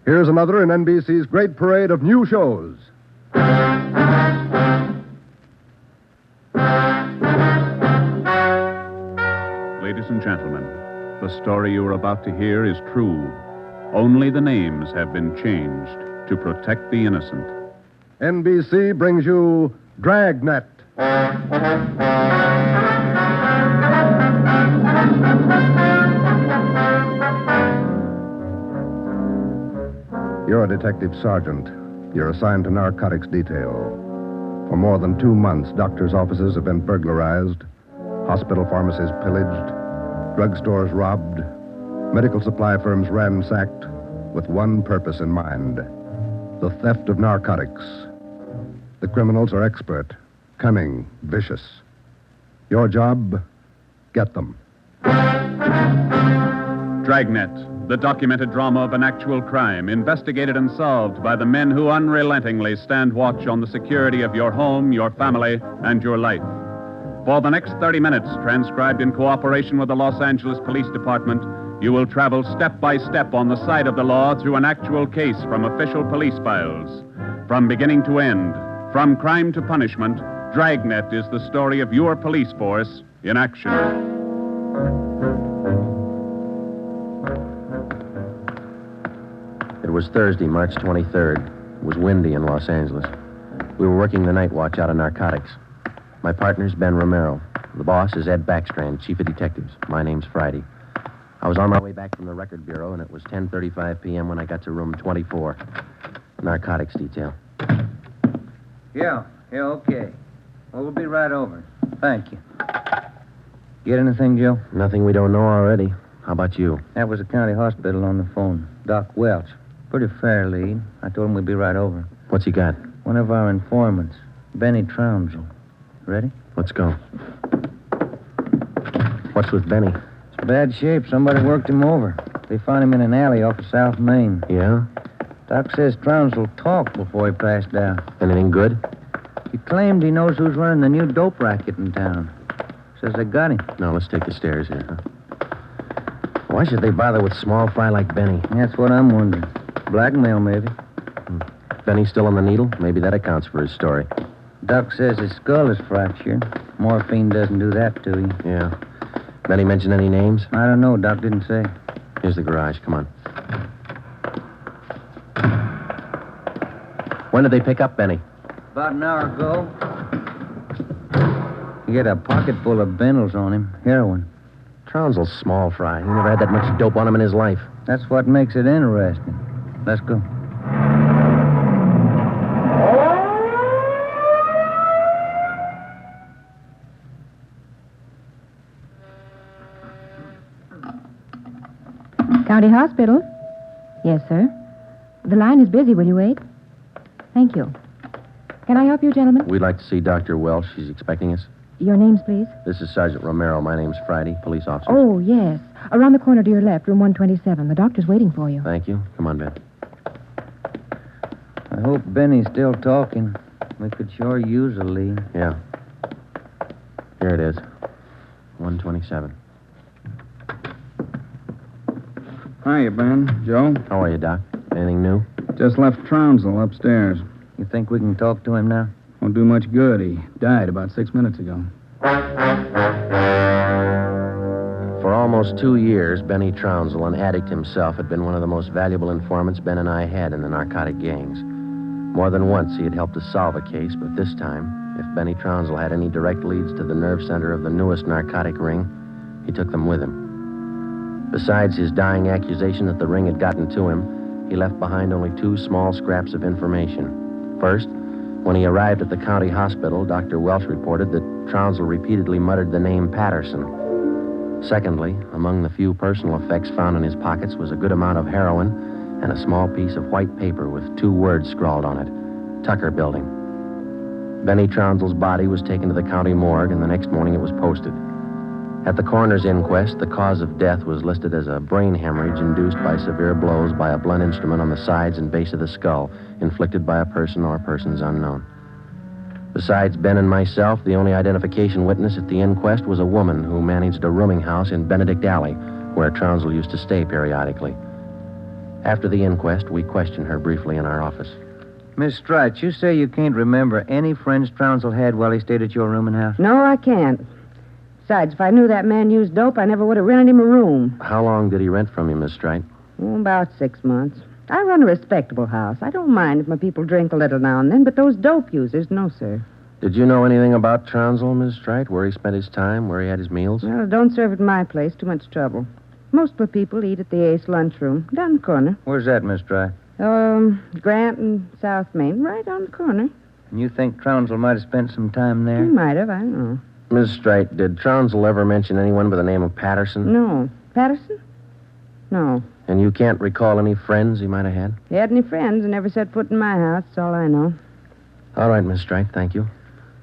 Here's another in NBC's great parade of new shows. Ladies and gentlemen, the story you are about to hear is true. Only the names have been changed to protect the innocent. NBC brings you Dragnet. You're a detective sergeant. You're assigned to narcotics detail. For more than 2 months, doctors' offices have been burglarized, hospital pharmacies pillaged, drugstores robbed, medical supply firms ransacked, with one purpose in mind: the theft of narcotics. The criminals are expert, cunning, vicious. Your job, get them. Dragnet, the documented drama of an actual crime, investigated and solved by the men who unrelentingly stand watch on the security of your home, your family, and your life. For the next 30 minutes, transcribed in cooperation with the Los Angeles Police Department, you will travel step by step on the side of the law through an actual case from official police files. From beginning to end, from crime to punishment, Dragnet is the story of your police force in action. It was Thursday, March 23rd. It was windy in Los Angeles. We were working the night watch out of Narcotics. My partner's Ben Romero. The boss is Ed Backstrand, chief of detectives. My name's Friday. I was on my way back from the record bureau, and it was 10:35 p.m. when I got to room 24. Narcotics detail. Yeah, okay. Well, we'll be right over. Thank you. Get anything, Joe? Nothing we don't know already. How about you? That was the county hospital on the phone. Doc Welch. Pretty fair lead. I told him we'd be right over. What's he got? One of our informants, Benny Trounsel. Ready? Let's go. What's with Benny? It's bad shape. Somebody worked him over. They found him in an alley off of South Main. Yeah? Doc says Trounsel talked before he passed out. Anything good? He claimed he knows who's running the new dope racket in town. Says they got him. Now, let's take the stairs here, huh? Why should they bother with small fry like Benny? That's what I'm wondering. Blackmail, maybe. Benny's still on the needle? Maybe that accounts for his story. Doc says his skull is fractured. Morphine doesn't do that to you. Yeah. Benny mention any names? I don't know. Doc didn't say. Here's the garage. Come on. When did they pick up Benny? About an hour ago. He had a pocket full of bundles on him. Heroin. Trounsel's small fry. He never had that much dope on him in his life. That's what makes it interesting. Let's go. County Hospital? Yes, sir. The line is busy. Will you wait? Thank you. Can I help you, gentlemen? We'd like to see Dr. Welch. She's expecting us. Your names, please? This is Sergeant Romero. My name's Friday, police officer. Oh, yes. Around the corner to your left, room 127. The doctor's waiting for you. Thank you. Come on, Ben. I hope Benny's still talking. We could sure use a lead. Yeah. Here it is. 127. Hiya, Ben. Joe? How are you, Doc? Anything new? Just left Trounsel upstairs. You think we can talk to him now? Won't do much good. He died about 6 minutes ago. For almost 2 years, Benny Trounsel, an addict himself, had been one of the most valuable informants Ben and I had in the narcotic gangs. More than once, he had helped us solve a case, but this time, if Benny Trounsel had any direct leads to the nerve center of the newest narcotic ring, he took them with him. Besides his dying accusation that the ring had gotten to him, he left behind only 2 small scraps of information. First, when he arrived at the county hospital, Dr. Welch reported that Trounsel repeatedly muttered the name Patterson. Secondly, among the few personal effects found in his pockets was a good amount of heroin and a small piece of white paper with 2 words scrawled on it, Tucker Building. Benny Trounsel's body was taken to the county morgue, and the next morning it was posted. At the coroner's inquest, the cause of death was listed as a brain hemorrhage induced by severe blows by a blunt instrument on the sides and base of the skull, inflicted by a person or persons unknown. Besides Ben and myself, the only identification witness at the inquest was a woman who managed a rooming house in Benedict Alley, where Trounsel used to stay periodically. After the inquest, we questioned her briefly in our office. Miss Strite, you say you can't remember any friends Trounsel had while he stayed at your rooming house? No, I can't. Besides, if I knew that man used dope, I never would have rented him a room. How long did he rent from you, Miss Strite? About 6 months. I run a respectable house. I don't mind if my people drink a little now and then, but those dope users, no, sir. Did you know anything about Trounsel, Miss Strite? Where he spent his time, where he had his meals? Well, don't serve at my place. Too much trouble. Most of the people eat at the Ace lunchroom, down the corner. Where's that, Miss Strite? Grant and South Main, right on the corner. And you think Trounsel might have spent some time He there? might have, I don't know. Miss Strite, did Trounsel ever mention anyone by the name of Patterson? No. Patterson? No. And you can't recall any friends he might have had? He had any friends and never set foot in my house. That's all I know. All right, Miss Strite, thank you.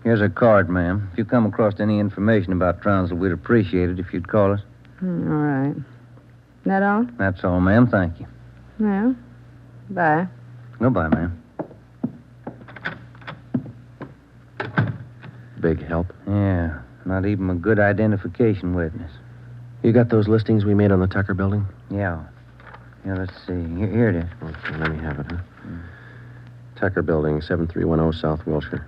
Here's a card, ma'am. If you come across any information about Trounsel, we'd appreciate it if you'd call us. All right. That all? That's all, ma'am. Thank you. Well, bye. Goodbye, ma'am. Big help. Yeah, not even a good identification witness. You got those listings we made on the Tucker building? Yeah. Yeah, let's see. Here it is. Okay, let me have it, huh? Tucker building, 7310 South Wilshire.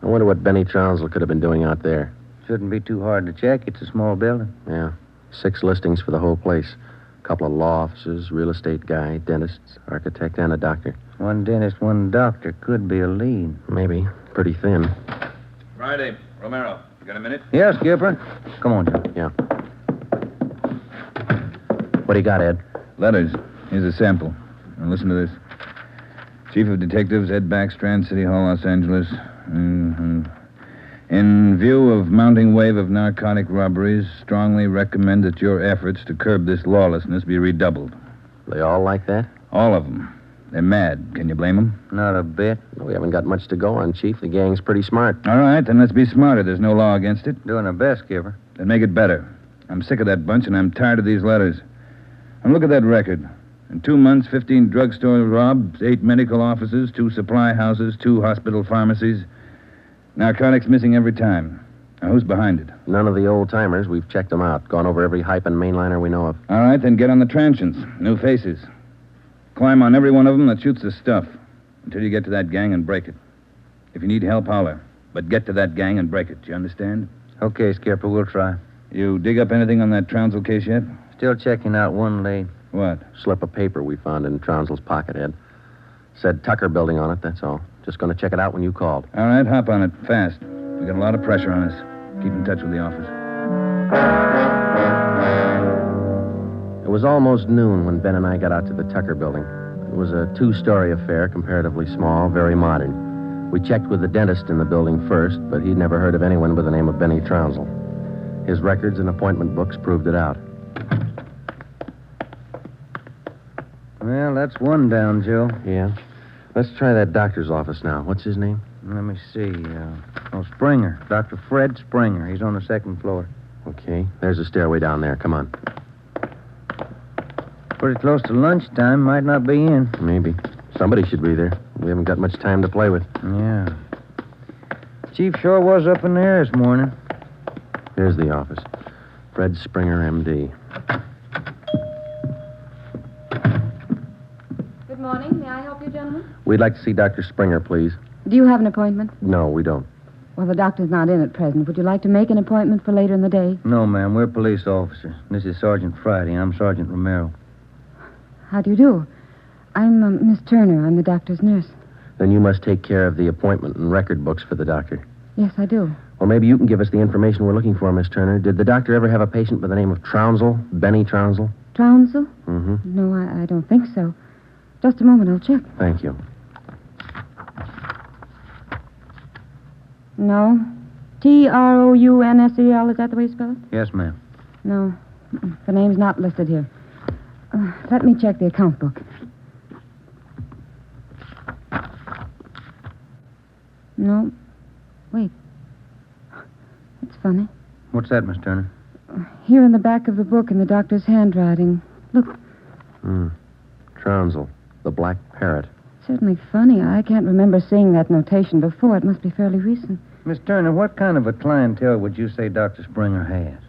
I wonder what Benny Trounsel could have been doing out there. Shouldn't be too hard to check. It's a small building. Yeah. 6 listings for the whole place. A couple of law offices, real estate guy, dentists, architect, and a doctor. One dentist, one doctor could be a lead. Maybe. Pretty thin. Friday, Romero. You got a minute? Yes, Skipper. Come on, Joe. Yeah. What do you got, Ed? Letters. Here's a sample. Now listen to this. Chief of Detectives, Ed Backstrand, City Hall, Los Angeles. In view of mounting wave of narcotic robberies, strongly recommend that your efforts to curb this lawlessness be redoubled. They all like that? All of them. They're mad. Can you blame them? Not a bit. We haven't got much to go on, Chief. The gang's pretty smart. All right, then let's be smarter. There's no law against it. Doing our best, Skipper. Then make it better. I'm sick of that bunch, and I'm tired of these letters. And look at that record. In 2 months, 15 drugstore robs, 8 medical offices, 2 supply houses, 2 hospital pharmacies. Narcotics missing every time. Now, who's behind it? None of the old-timers. We've checked them out. Gone over every hype and mainliner we know of. All right, then get on the transients. New faces. Climb on every one of them that shoots the stuff until you get to that gang and break it. If you need help, holler. But get to that gang and break it. You understand? Okay, Skipper, we'll try. You dig up anything on that Trounsel case yet? Still checking out one lead. What? Slip of paper we found in Trounsel's pocket, Ed. Said Tucker building on it, that's all. Just going to check it out when you called. All right, hop on it. Fast. We got a lot of pressure on us. Keep in touch with the office. It was almost noon when Ben and I got out to the Tucker building. It was a 2-story affair, comparatively small, very modern. We checked with the dentist in the building first, but he'd never heard of anyone by the name of Benny Trounsel. His records and appointment books proved it out. Well, that's one down, Joe. Yeah? Let's try that doctor's office now. What's his name? Let me see. Springer. Dr. Fred Springer. He's on the 2nd floor. Okay. There's a stairway down there. Come on. Pretty close to lunchtime. Might not be in. Maybe. Somebody should be there. We haven't got much time to play with. Yeah. Chief sure was up in there this morning. Here's the office. Fred Springer, M.D. Good morning. May I help you, gentlemen? We'd like to see Dr. Springer, please. Do you have an appointment? No, we don't. Well, the doctor's not in at present. Would you like to make an appointment for later in the day? No, ma'am. We're police officers. This is Sergeant Friday. I'm Sergeant Romero. How do you do? I'm Miss Turner. I'm the doctor's nurse. Then you must take care of the appointment and record books for the doctor. Yes, I do. Well, maybe you can give us the information we're looking for, Miss Turner. Did the doctor ever have a patient by the name of Trounsel? Benny Trounsel? Trounsel? Mm-hmm. No, I don't think so. Just a moment. I'll check. Thank you. No. Trounsel, is that the way you spell it? Yes, ma'am. No. The name's not listed here. Let me check the account book. No. Wait. It's funny. What's that, Miss Turner? Here in the back of the book in the doctor's handwriting. Look, Trounsel, the Black Parrot. certainly funny. I can't remember seeing that notation before. It must be fairly recent. Miss Turner, what kind of a clientele would you say Dr. Springer has?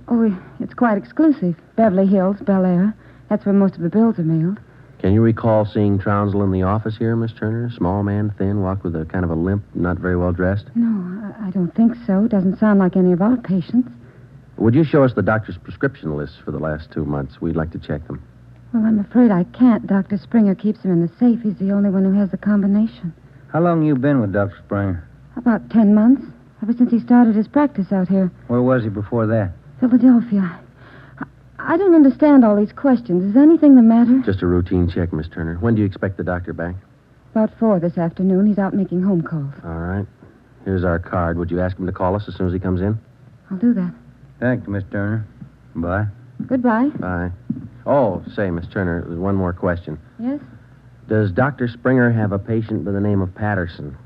Oh, it's quite exclusive. Beverly Hills, Bel Air. That's where most of the bills are mailed. Can you recall seeing Trounsel in the office here, Miss Turner? Small man, thin, walked with a kind of a limp, not very well dressed? No, I don't think so. Doesn't sound like any of our patients. Would you show us the doctor's prescription lists for the last 2 months? We'd like to check them. Well, I'm afraid I can't. Dr. Springer keeps them in the safe. He's the only one who has the combination. How long you been with Dr. Springer? About 10 months. Ever since he started his practice out here. Where was he before that? Philadelphia. I don't understand all these questions. Is anything the matter? Just a routine check, Miss Turner. When do you expect the doctor back? About 4 this afternoon. He's out making home calls. All right. Here's our card. Would you ask him to call us as soon as he comes in? I'll do that. Thank you, Miss Turner. Bye. Goodbye. Bye. Oh, say, Miss Turner, there's one more question. Yes? Does Dr. Springer have a patient by the name of Patterson?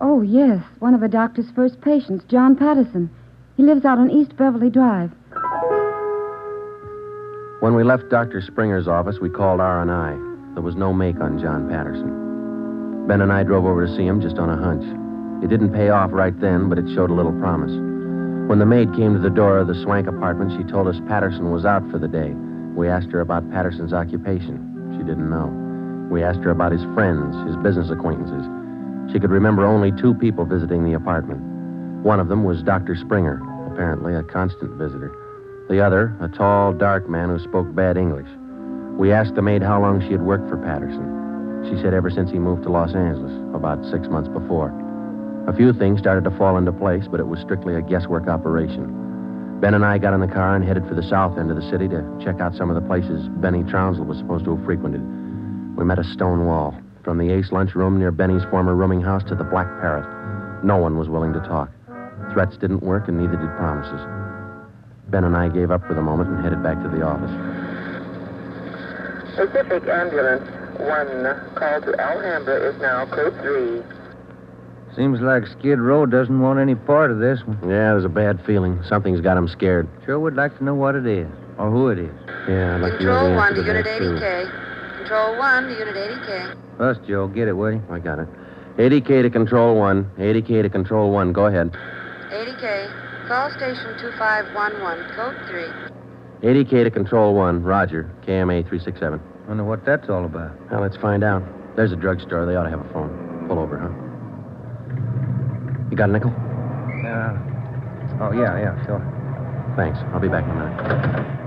Oh, yes. One of the doctor's first patients, John Patterson. He lives out on East Beverly Drive. When we left Dr. Springer's office, we called R&I. There was no make on John Patterson. Ben and I drove over to see him just on a hunch. It didn't pay off right then, but it showed a little promise. When the maid came to the door of the Swank apartment, she told us Patterson was out for the day. We asked her about Patterson's occupation. She didn't know. We asked her about his friends, his business acquaintances. She could remember only 2 people visiting the apartment. One of them was Dr. Springer, apparently a constant visitor. The other, a tall, dark man who spoke bad English. We asked the maid how long she had worked for Patterson. She said ever since he moved to Los Angeles, about 6 months before. A few things started to fall into place, but it was strictly a guesswork operation. Ben and I got in the car and headed for the south end of the city to check out some of the places Benny Trounsel was supposed to have frequented. We met a stone wall. From the Ace lunchroom near Benny's former rooming house to the Black Parrot. No one was willing to talk. Threats didn't work, and neither did promises. Ben and I gave up for the moment and headed back to the office. Pacific Ambulance 1, call to Alhambra is now code 3. Seems like Skid Row doesn't want any part of this one. Yeah, there's a bad feeling. Something's got him scared. Sure would like to know what it is, or who it is. Yeah, I'd like to know Control the 1 answer to to Unit that, too. 80K. Control 1 to Unit 80K. Us, Joe. Get it, will you? I got it. 80K to Control 1. 80K to Control 1. Go ahead. 80K. Call station 2511, code 3. 80K to Control 1. Roger. KMA 367. Wonder what that's all about. Well, let's find out. There's a drugstore. They ought to have a phone. Pull over, huh? You got a nickel? Yeah, sure. Thanks. I'll be back in a minute.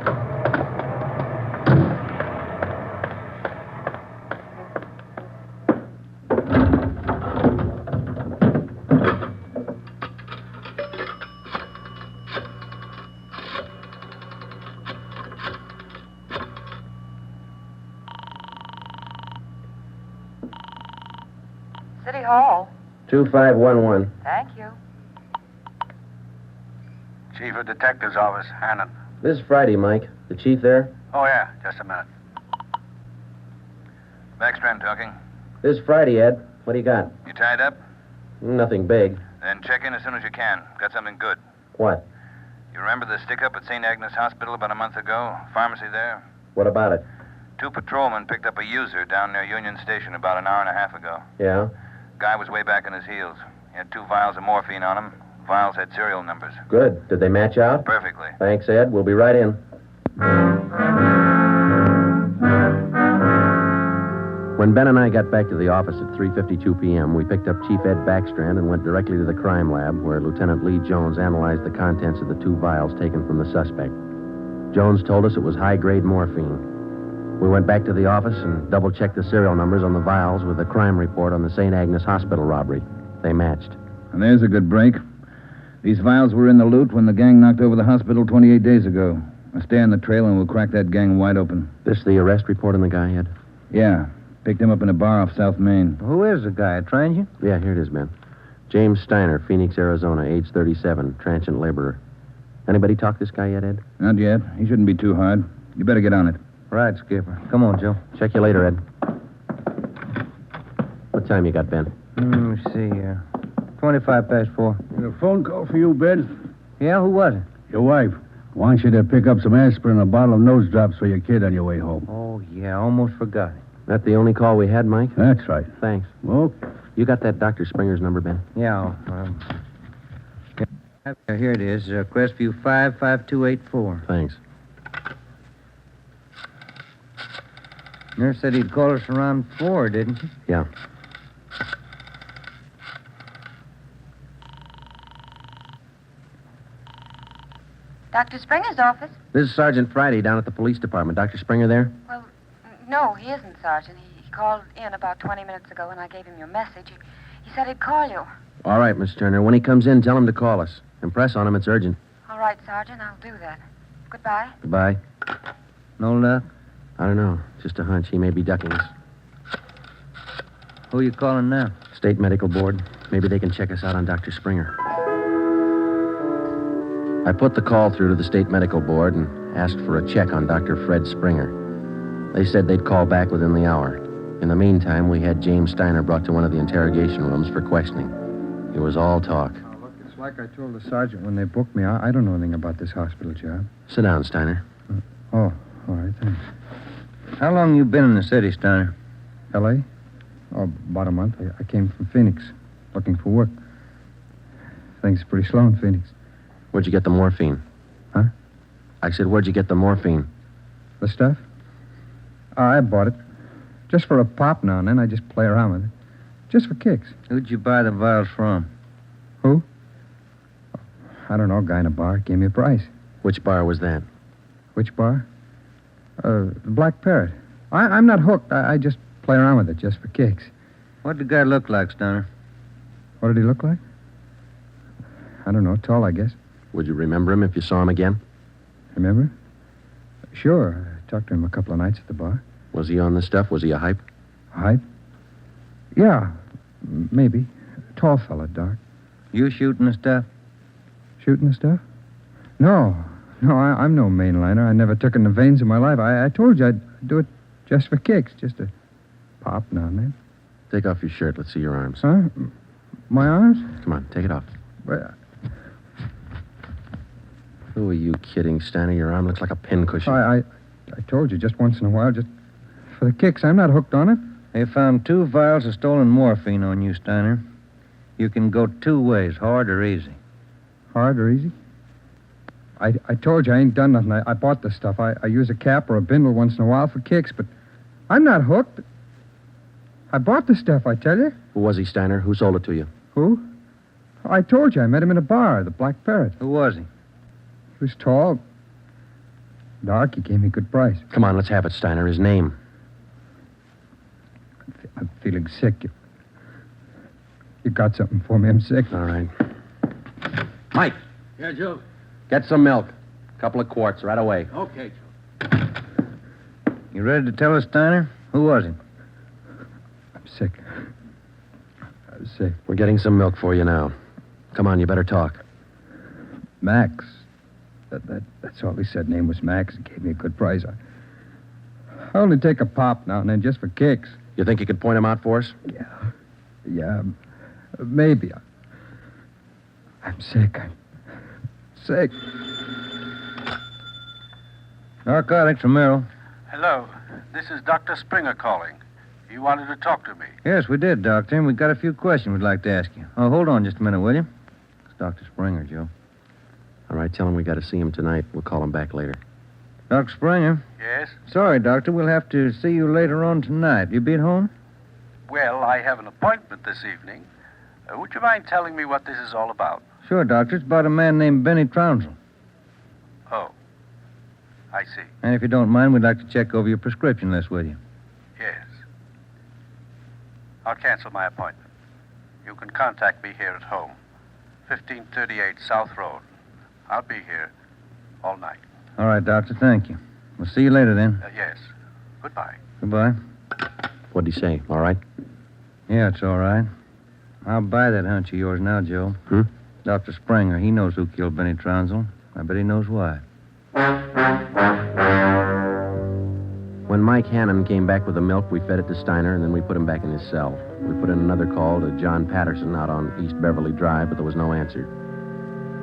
City Hall. 2511. Thank you. Chief of Detective's Office, Hannon. This is Friday, Mike. The chief there? Oh, yeah, just a minute. Backstrand talking. This is Friday, Ed. What do you got? You tied up? Nothing big. Then check in as soon as you can. Got something good. What? You remember the stick-up at St. Agnes Hospital about a month ago? Pharmacy there? What about it? 2 patrolmen picked up a user down near Union Station about an hour and a half ago. Yeah? Guy was way back on his heels. He had 2 vials of morphine on him. Vials had serial numbers. Good. Did they match out? Perfectly. Thanks, Ed. We'll be right in. When Ben and I got back to the office at 3:52 p.m., we picked up Chief Ed Backstrand and went directly to the crime lab, where Lieutenant Lee Jones analyzed the contents of the 2 vials taken from the suspect. Jones told us it was high-grade morphine. We went back to the office and double-checked the serial numbers on the vials with the crime report on the St. Agnes Hospital robbery. They matched. And there's a good break. These vials were in the loot when the gang knocked over the hospital 28 days ago. Now stay on the trail and we'll crack that gang wide open. This the arrest report on the guy, Ed? Yeah. Picked him up in a bar off South Main. Who is the guy? A transient? Yeah, here it is, Ben. James Steiner, Phoenix, Arizona, age 37, transient laborer. Anybody talk this guy yet, Ed? Not yet. He shouldn't be too hard. You better get on it. Right, Skipper. Come on, Joe. Check you later, Ed. What time you got, Ben? Let me see here. 25 past 4. Got a phone call for you, Ben? Yeah, who was it? Your wife. Wants you to pick up some aspirin and a bottle of nose drops for your kid on your way home. Oh, yeah, almost forgot it. That the only call we had, Mike? That's right. Thanks. Okay. You got that Dr. Springer's number, Ben? Yeah, here it is. Crestview 55284. Thanks. Nurse said he'd call us around 4, didn't she? Yeah. Dr. Springer's office? This is Sergeant Friday down at the police department. Dr. Springer there? Well, no, he isn't, Sergeant. He called in about 20 minutes ago, and I gave him your message. He said he'd call you. All right, Miss Turner. When he comes in, tell him to call us. Impress on him. It's urgent. All right, Sergeant, I'll do that. Goodbye. Goodbye. No luck? I don't know. Just a hunch. He may be ducking us. Who are you calling now? State Medical Board. Maybe they can check us out on Dr. Springer. I put the call through to the State Medical Board and asked for a check on Dr. Fred Springer. They said they'd call back within the hour. In the meantime, we had James Steiner brought to one of the interrogation rooms for questioning. It was all talk. Oh, look, it's like I told the sergeant when they booked me. I don't know anything about this hospital job. Sit down, Steiner. Oh, all right, thanks. How long you been in the city, Steiner? L.A.? Oh, about a month. I came from Phoenix, looking for work. Things are pretty slow in Phoenix. Where'd you get the morphine? Huh? I said, where'd you get the morphine? The stuff? Oh, I bought it. Just for a pop now and then. I just play around with it. Just for kicks. Who'd you buy the vials from? Who? I don't know. A guy in a bar gave me a price. Which bar was that? Which bar? The Black Parrot. I'm not hooked. I just play around with it just for kicks. What'd the guy look like, Steiner? What did he look like? I don't know. Tall, I guess. Would you remember him if you saw him again? Remember? Sure. I talked to him a couple of nights at the bar. Was he on the stuff? Was he a hype? Hype? Yeah, maybe. Tall fella, dark. You shooting the stuff? Shooting the stuff? No, I'm no mainliner. I never took in the veins in my life. I told you I'd do it just for kicks, just a pop now and then. Take off your shirt. Let's see your arms. Huh? My arms? Come on, take it off. Well, Who are you kidding, Steiner? Your arm looks like a pincushion. I told you, just once in a while, just for the kicks. I'm not hooked on it. They found 2 vials of stolen morphine on you, Steiner. You can go 2 ways, hard or easy. Hard or easy? I told you I ain't done nothing. I bought the stuff. I use a cap or a bindle once in a while for kicks, but I'm not hooked. I bought the stuff, I tell you. Who was he, Steiner? Who sold it to you? Who? I told you. I met him in a bar, the Black Parrot. Who was he? He was tall. Dark. He gave me a good price. Come on, let's have it, Steiner. His name. I'm feeling sick. You got something for me? I'm sick. All right. Mike. Yeah, Joe. Get some milk. A couple of quarts right away. Okay, Joe. You ready to tell us, Steiner? Who was he? I'm sick. I'm sick. We're getting some milk for you now. Come on, you better talk. Max. That's all he said. Name was Max. He gave me a good price. I only take a pop now and then just for kicks. You think you could point him out for us? Yeah, maybe. I'm sick. I'm sick. Narcotics from Merrill. Hello. This is Dr. Springer calling. You wanted to talk to me. Yes, we did, Doctor, and we've got a few questions we'd like to ask you. Oh, hold on just a minute, will you? It's Dr. Springer, Joe. All right, tell him we got to see him tonight. We'll call him back later. Dr. Springer? Yes? Sorry, Doctor. We'll have to see you later on tonight. You be at home? Well, I have an appointment this evening. Would you mind telling me what this is all about? Sure, Doctor. It's about a man named Benny Trounsel. Oh. I see. And if you don't mind, we'd like to check over your prescription list with you. Yes. I'll cancel my appointment. You can contact me here at home. 1538 South Road. I'll be here all night. All right, Doctor. Thank you. We'll see you later then. Yes. Goodbye. Goodbye. What'd he say? All right? Yeah, it's all right. I'll buy that hunch of yours now, Joe. Dr. Springer, he knows who killed Benny Trounsel. I bet he knows why. When Mike Hannon came back with the milk, we fed it to Steiner, and then we put him back in his cell. We put in another call to John Patterson out on East Beverly Drive, but there was no answer.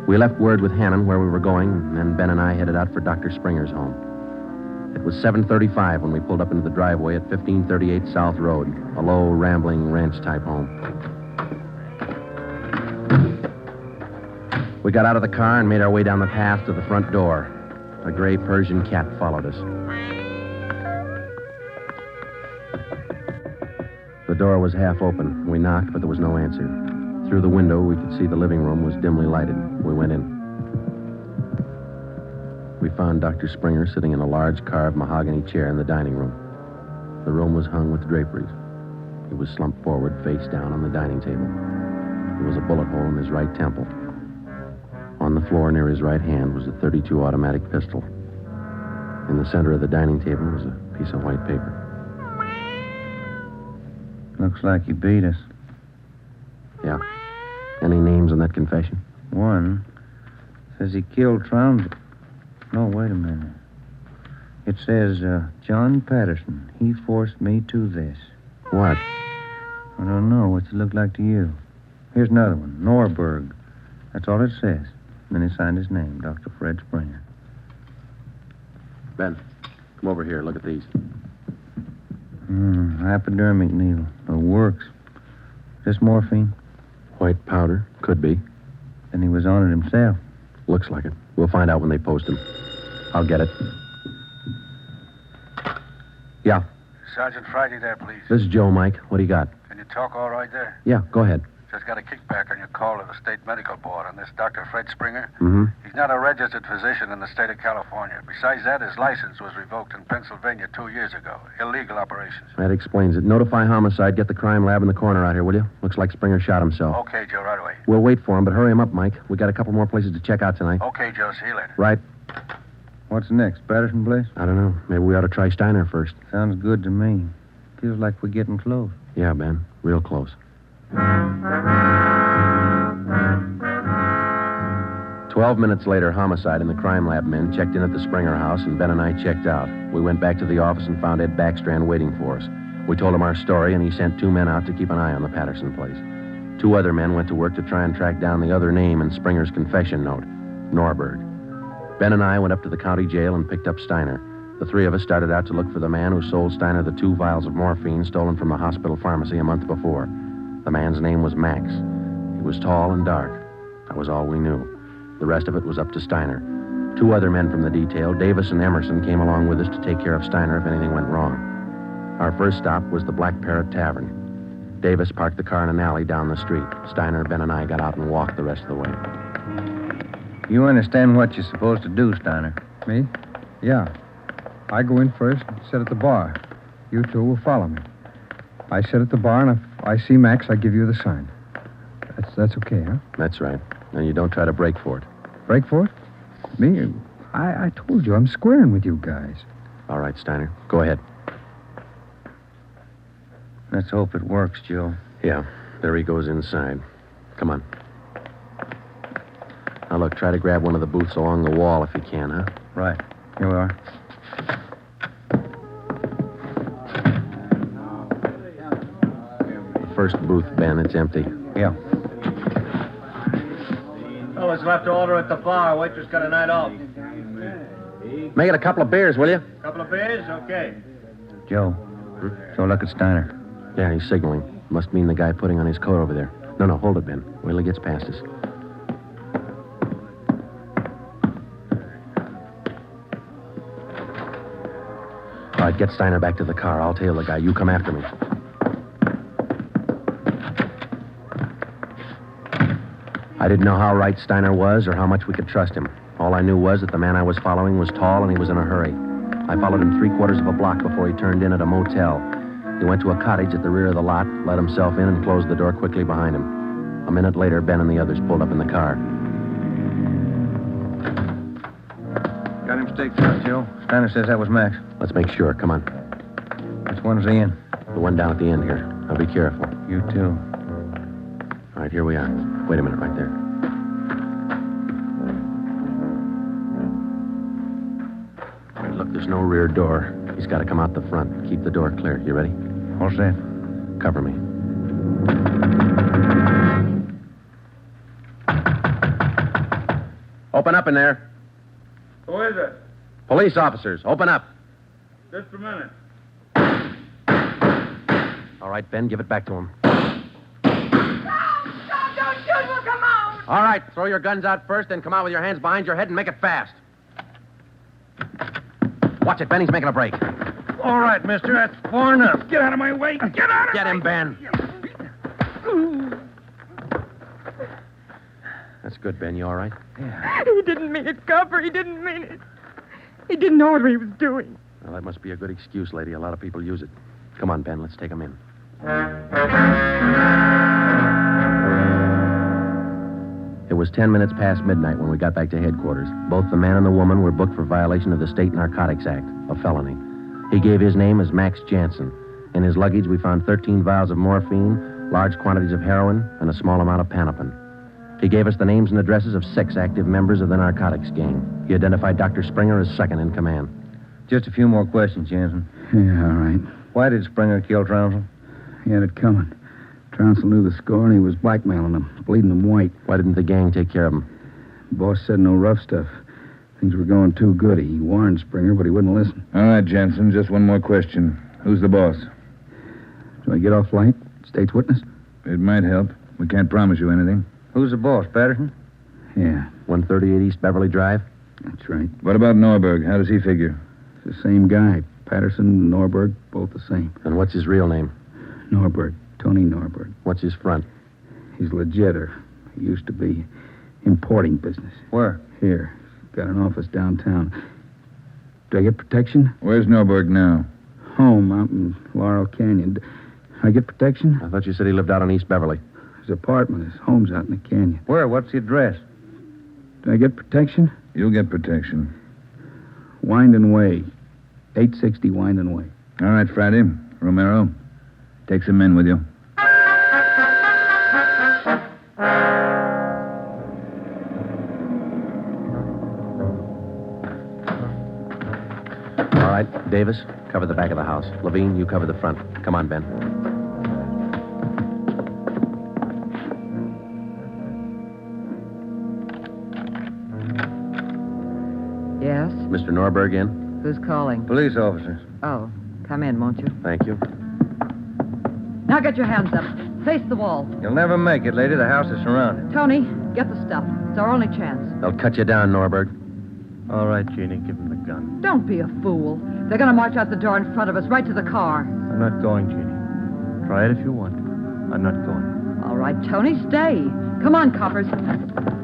We left word with Hannon where we were going, and then Ben and I headed out for Dr. Springer's home. It was 7:35 when we pulled up into the driveway at 1538 South Road, a low, rambling ranch-type home. We got out of the car and made our way down the path to the front door. A gray Persian cat followed us. The door was half open. We knocked, but there was no answer. Through the window, we could see the living room was dimly lighted. We went in. We found Dr. Springer sitting in a large carved mahogany chair in the dining room. The room was hung with draperies. He was slumped forward, face down on the dining table. There was a bullet hole in his right temple. On the floor near his right hand was a .32 automatic pistol. In the center of the dining table was a piece of white paper. Looks like he beat us. Yeah. Any names on that confession? One says he killed Trounsel. No, wait a minute. It says, John Patterson. He forced me to this. What? I don't know. What's it look like to you? Here's another one. Norberg. That's all it says. And then he signed his name, Dr. Fred Springer. Ben, come over here. Look at these. Hypodermic needle. It works. Is this morphine? White powder. Could be. Then he was on it himself. Looks like it. We'll find out when they post him. I'll get it. Yeah. Sergeant Friday there, please. This is Joe, Mike. What do you got? Can you talk all right there? Yeah, go ahead. Just got a kickback on your call to the state medical board on this Dr. Fred Springer. Mm-hmm. He's not a registered physician in the state of California. Besides that, his license was revoked in Pennsylvania 2 years ago. Illegal operations. That explains it. Notify homicide. Get the crime lab in the corner out here, will you? Looks like Springer shot himself. Okay, Joe, right away. We'll wait for him, but hurry him up, Mike. We got a couple more places to check out tonight. Okay, Joe, see you later. Right. What's next? Patterson place? I don't know. Maybe we ought to try Steiner first. Sounds good to me. Feels like we're getting close. Yeah, Ben. Real close. 12 minutes later, homicide and the crime lab men checked in at the Springer house, and Ben and I checked out. We went back to the office and found Ed Backstrand waiting for us. We told him our story, and he sent 2 men out to keep an eye on the Patterson place. 2 other men went to work to try and track down the other name in Springer's confession note, Norberg. Ben and I went up to the county jail and picked up Steiner. The 3 of us started out to look for the man who sold Steiner the 2 vials of morphine stolen from the hospital pharmacy a month before. The man's name was Max. He was tall and dark. That was all we knew. The rest of it was up to Steiner. 2 other men from the detail, Davis and Emerson, came along with us to take care of Steiner if anything went wrong. Our first stop was the Black Parrot Tavern. Davis parked the car in an alley down the street. Steiner, Ben, and I got out and walked the rest of the way. You understand what you're supposed to do, Steiner? Me? Yeah. I go in first and sit at the bar. You 2 will follow me. I sit at the bar, and if I see Max, I give you the sign. That's okay, huh? That's right. And you don't try to break for it. Break for it? Me? I told you, I'm squaring with you guys. All right, Steiner. Go ahead. Let's hope it works, Joe. Yeah. There he goes inside. Come on. Now, look, try to grab one of the booths along the wall if you can, huh? Right. Here we are. The first booth, Ben, it's empty. Yeah. Fellas left to order at the bar. Waitress got a night off. Make it a couple of beers, will you? Couple of beers? Okay. Joe. So look at Steiner. Yeah, he's signaling. Must mean the guy putting on his coat over there. No, hold it, Ben. Wait till he gets past us. All right, get Steiner back to the car. I'll tail the guy. You come after me. I didn't know how right Steiner was or how much we could trust him. All I knew was that the man I was following was tall and he was in a hurry. I followed him 3/4 of a block before he turned in at a motel. He went to a cottage at the rear of the lot, let himself in, and closed the door quickly behind him. A minute later, Ben and the others pulled up in the car. Got him staked out, Joe. Steiner says that was Max. Let's make sure. Come on. Which one's he in? The one down at the end here. Now be careful. You too. All right, here we are. Wait a minute right there. All right, look, there's no rear door. He's got to come out the front. Keep the door clear. You ready? All set. Cover me. Open up in there. Who is it? Police officers, open up. Just a minute. All right, Ben, give it back to him. Don't shoot, we'll come out. All right, throw your guns out first, then come out with your hands behind your head and make it fast. Watch it, Ben, he's making a break. What All right, mister. That's far enough. Get out of my way. Get out of Get him, Ben. That's good, Ben. You all right? He didn't mean it, Copper. He didn't mean it. He didn't know what he was doing. Well, that must be a good excuse, lady. A lot of people use it. Come on, Ben. Let's take him in. It was 10 minutes past midnight when we got back to headquarters. Both the man and the woman were booked for violation of the State Narcotics Act, a felony. He gave his name as Max Jansen. In his luggage, we found 13 vials of morphine, large quantities of heroin, and a small amount of Panopin. He gave us the names and addresses of 6 active members of the narcotics gang. He identified Dr. Springer as second in command. Just a few more questions, Jansen. Yeah, all right. Why did Springer kill Trounsel? He had it coming. Trounsel knew the score, and he was blackmailing him, bleeding him white. Why didn't the gang take care of him? The boss said no rough stuff. Things were going too good. He warned Springer, but he wouldn't listen. All right, Jensen, just one more question. Who's the boss? Do I get off light? State's witness? It might help. We can't promise you anything. Who's the boss, Patterson? Yeah. 138 East Beverly Drive? That's right. What about Norberg? How does he figure? It's the same guy. Patterson, Norberg, both the same. And what's his real name? Norberg. Tony Norberg. What's his front? He's legit, or he used to be. Importing business. Where? Here. Got an office downtown. Do I get protection? Where's Norberg now? Home out in Laurel Canyon. Do I get protection? I thought you said he lived out on East Beverly. His apartment, his home's out in the canyon. Where? What's the address? Do I get protection? You'll get protection. Winding Way. 860 Winding Way. All right, Friday. Romero, take some men with you. All right, Davis, cover the back of the house. Levine, you cover the front. Come on, Ben. Yes? Mr. Norberg in? Who's calling? Police officers. Oh, come in, won't you? Thank you. Now get your hands up. Face the wall. You'll never make it, lady. The house is surrounded. Tony, get the stuff. It's our only chance. They'll cut you down, Norberg. All right, Jeannie, give him the gun. Don't be a fool. They're going to march out the door in front of us, right to the car. I'm not going, Jeannie. Try it if you want. I'm not going. All right, Tony, stay. Come on, coppers.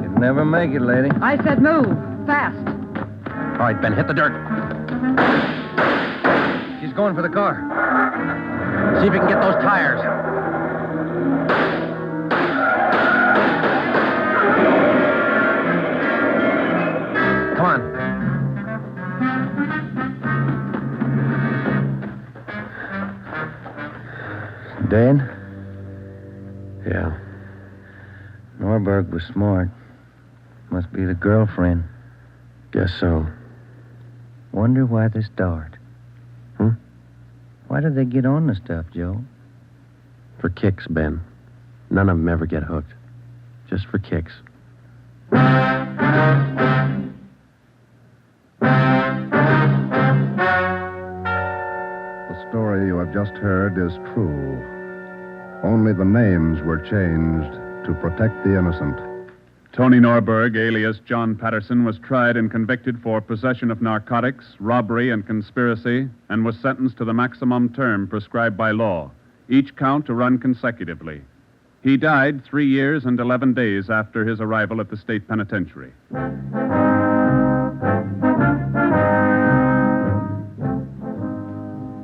You'll never make it, lady. I said move. Fast. All right, Ben, hit the dirt. She's going for the car. See if you can get those tires. Come on. Dead? Yeah. Norberg was smart. Must be the girlfriend. Guess so. Wonder why they start. Hmm? Why do they get on the stuff, Joe? For kicks, Ben. None of them ever get hooked. Just for kicks. The story you have just heard is true. Only the names were changed to protect the innocent. Tony Norberg, alias John Patterson, was tried and convicted for possession of narcotics, robbery, and conspiracy, and was sentenced to the maximum term prescribed by law, each count to run consecutively. He died 3 years and 11 days after his arrival at the state penitentiary.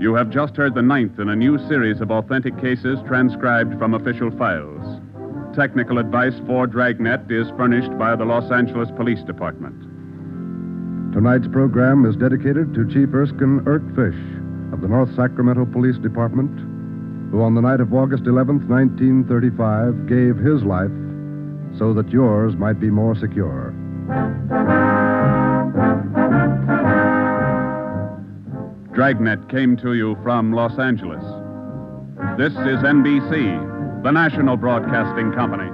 You have just heard the 9th in a new series of authentic cases transcribed from official files. Technical advice for Dragnet is furnished by the Los Angeles Police Department. Tonight's program is dedicated to Chief Erskine Fish of the North Sacramento Police Department, who on the night of August 11th, 1935, gave his life so that yours might be more secure. Dragnet came to you from Los Angeles. This is NBC, the national broadcasting company.